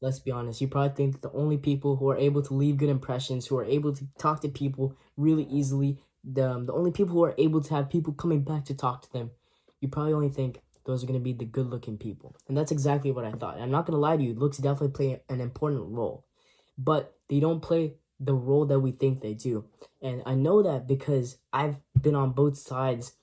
Let's be honest, you probably think that the only people who are able to leave good impressions, who are able to talk to people really easily, the only people who are able to have people coming back to talk to them, you probably only think those are going to be the good looking people. And that's exactly what I thought. And I'm not going to lie to you, looks definitely play an important role, but they don't play the role that we think they do. And I know that because I've been on both sides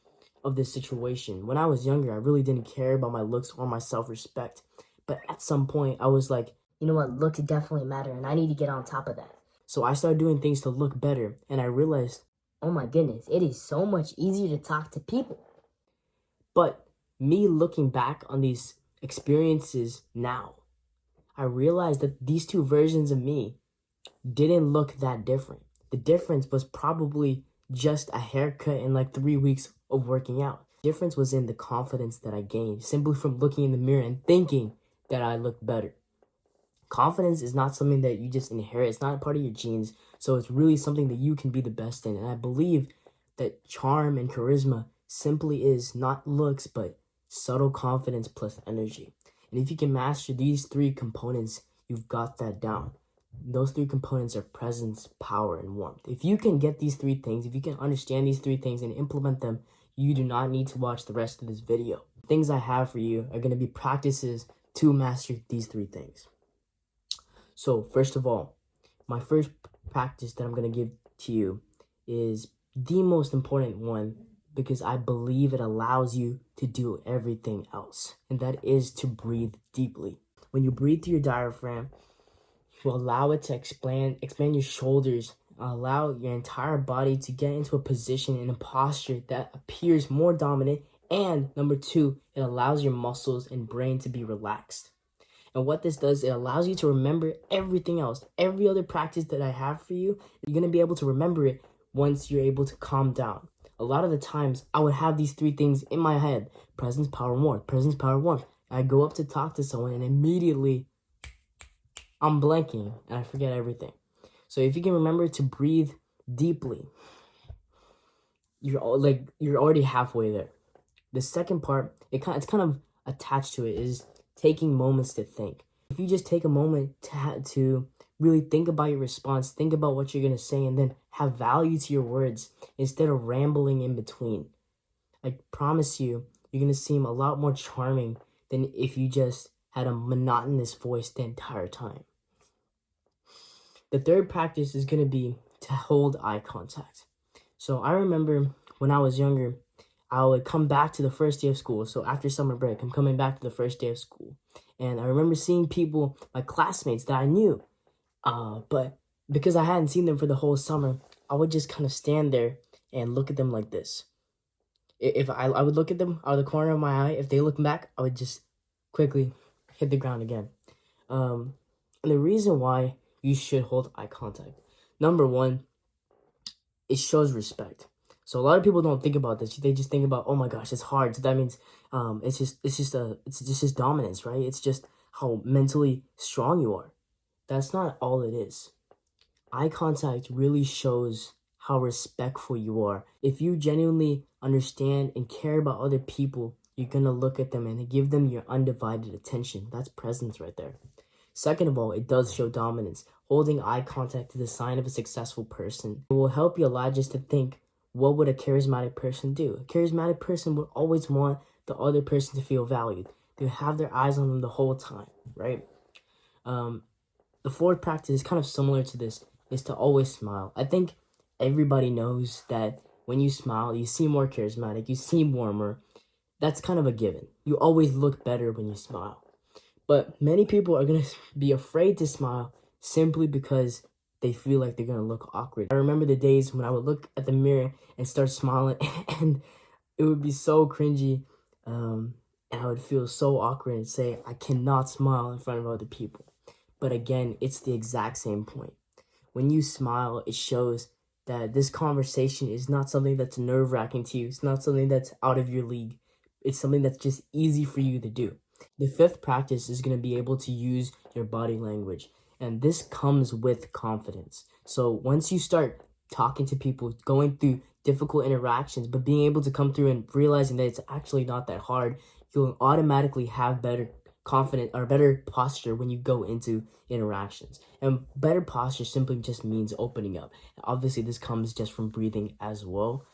of this situation. When I was younger, I really didn't care about my looks or my self-respect. But at some point, I was like, You know what? Looks definitely matter, and I need to get on top of that. so I started doing things to look better, and I realized, Oh my goodness, it is so much easier to talk to people. but me looking back on these experiences now, I realized that these two versions of me didn't look that different. The difference was probably just a haircut and like 3 weeks of working out. The difference was in the confidence that I gained simply from looking in the mirror and thinking that I looked better. Confidence is not something that you just inherit. It's not a part of your genes. So it's really something that you can be the best in. And I believe that charm and charisma simply is not looks, but subtle confidence plus energy. And if you can master these three components, you've got that down. Those three components are presence, power, and warmth. If you can get these three things, if you can understand these three things and implement them, you do not need to watch the rest of this video. Things I have for you are going to be practices to master these three things. So first of all, my first practice that I'm going to give to you is the most important one because I believe it allows you to do everything else, and that is to breathe deeply. When you breathe through your diaphragm, you allow it to expand your shoulders, allow your entire body to get into a position and a posture that appears more dominant, and number two, it allows your muscles and brain to be relaxed. And what this does, it allows you to remember everything else. Every other practice that I have for you, you're going to be able to remember it once you're able to calm down. A lot of the times, I would have these three things in my head. Presence, power, warmth. Presence, power, warmth. I go up to talk to someone and immediately I'm blanking and I forget everything. So if you can remember to breathe deeply, you're already halfway there. The second part, it's kind of attached to it, is taking moments to think. If you just take a moment to really think about your response, think about what you're going to say, and then have value to your words instead of rambling in between, I promise you, you're going to seem a lot more charming than if you just had a monotonous voice the entire time. The third practice is going to be to hold eye contact. So I remember when I was younger, I would come back to the first day of school. So after summer break, I'm coming back to the first day of school. And I remember seeing people, my classmates that I knew, but because I hadn't seen them for the whole summer, I would just kind of stand there and look at them like this. If I would look at them out of the corner of my eye, if they look back, I would just quickly hit the ground again. And the reason why you should hold eye contact, number one, it shows respect. So a lot of people don't think about this. They just think about, oh my gosh, it's hard. So that means it's just dominance, right? It's just how mentally strong you are. That's not all it is. Eye contact really shows how respectful you are. If you genuinely understand and care about other people, you're gonna look at them and give them your undivided attention. That's presence right there. Second of all, it does show dominance. Holding eye contact is a sign of a successful person. It will help you a lot just to think, what would a charismatic person do? A charismatic person would always want the other person to feel valued. They have their eyes on them the whole time, right? The fourth practice is kind of similar to this, is to always smile. I think everybody knows that when you smile, you seem more charismatic, you seem warmer. That's kind of a given. You always look better when you smile. But many people are going to be afraid to smile simply because they feel like they're going to look awkward. I remember the days when I would look at the mirror and start smiling and it would be so cringy. And I would feel so awkward and say, I cannot smile in front of other people. But again, it's the exact same point. When you smile, it shows that this conversation is not something that's nerve-wracking to you. It's not something that's out of your league. It's something that's just easy for you to do. The fifth practice is going to be able to use your body language. And this comes with confidence. So once you start talking to people, going through difficult interactions, but being able to come through and realizing that it's actually not that hard, you'll automatically have better confident or better posture when you go into interactions. And better posture simply just means opening up. Obviously, this comes just from breathing as well.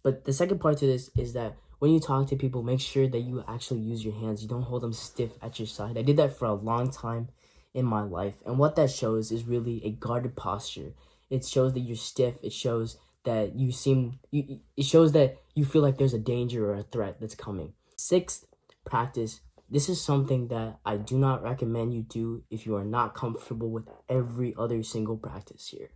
But the second part to this is that when you talk to people, make sure that you actually use your hands. You don't hold them stiff at your side. I did that for a long time in my life. And what that shows is really a guarded posture. It shows that you're stiff. It shows that it shows that you feel like there's a danger or a threat that's coming. Sixth, practice. This is something that I do not recommend you do if you are not comfortable with every other single practice here.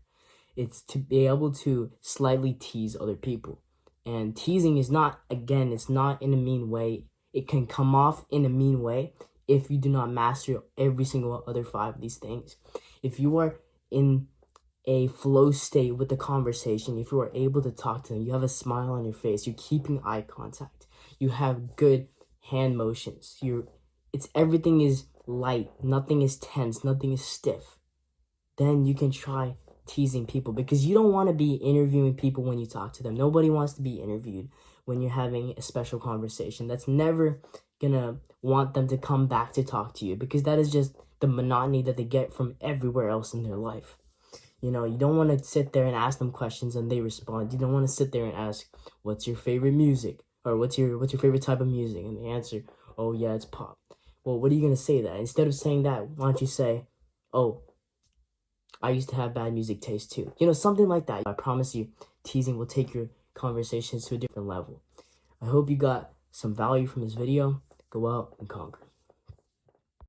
It's to be able to slightly tease other people. And teasing is not, again, it's not in a mean way. It can come off in a mean way if you do not master every single other 5 of these things. If you are in a flow state with the conversation, if you are able to talk to them, you have a smile on your face, you're keeping eye contact, you have good hand motions, everything is light, nothing is tense, nothing is stiff, then you can try teasing people, because you don't want to be interviewing people when you talk to them. Nobody wants to be interviewed when you're having a special conversation. That's never gonna want them to come back to talk to you, because that is just the monotony that they get from everywhere else in their life. You know, you don't want to sit there and ask them questions and they respond. You don't want to sit there and ask, what's your favorite music? Or what's your favorite type of music? And they answer, oh yeah, it's pop. Well, what are you going to say that? Instead of saying that, why don't you say, oh, I used to have bad music taste too. You know, something like that. I promise you, teasing will take your conversations to a different level. I hope you got some value from this video. Go out and conquer.